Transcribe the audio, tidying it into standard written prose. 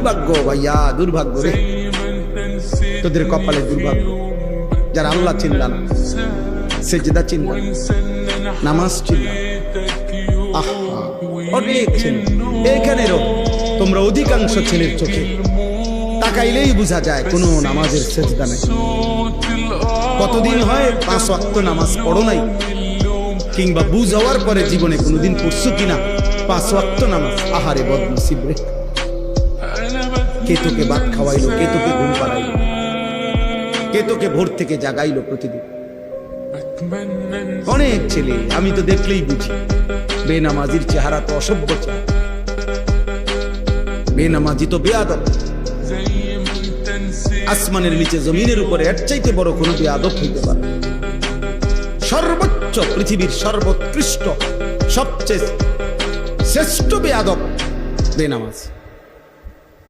দুর্ভাগ্য ভাইয়া, দুর্ভাগ্য রে, তোদের কপালে দুর্ভাগ্য যারা আল্লাহ চিনলা না, সেজদা চিনলা না, নামাজ চিনলা। আহা, অনেক ছেলে এখানেরও, তোমরা অধিকাংশ ছেলের চোখে তাকাইলেই বোঝা যায় কোনো নামাজের সেজদা নাই। কতদিন হয় 5 ওয়াক্ত নামাজ পড়ো নাই, কিংবা বুঝ হওয়ার পরে জীবনে কোনোদিন পড়ছো কিনা 5 ওয়াক্ত নামাজ। আহারে বদনসিব রে, কে তোকে ভাত খাওয়াইলো, কে তোকে ঘুম পাড়াইলো, কে তোকে ভোর থেকে জাগাইলো প্রতিদিন। অনেক ছেলে আমি তো দেখলেই বুঝি, বেনামাজির চেহারা তো অসভ্য চেহারা, বেনামাজি তো বেয়াদব। আসমানের নিচে জমিনের উপরে এর চাইতে বড় কোনো বেয়াদব হইতে পারে? সর্বোচ্চ, পৃথিবীর সর্বোৎকৃষ্ট, সবচেয়ে শ্রেষ্ঠ বেয়াদব বেনামাজ।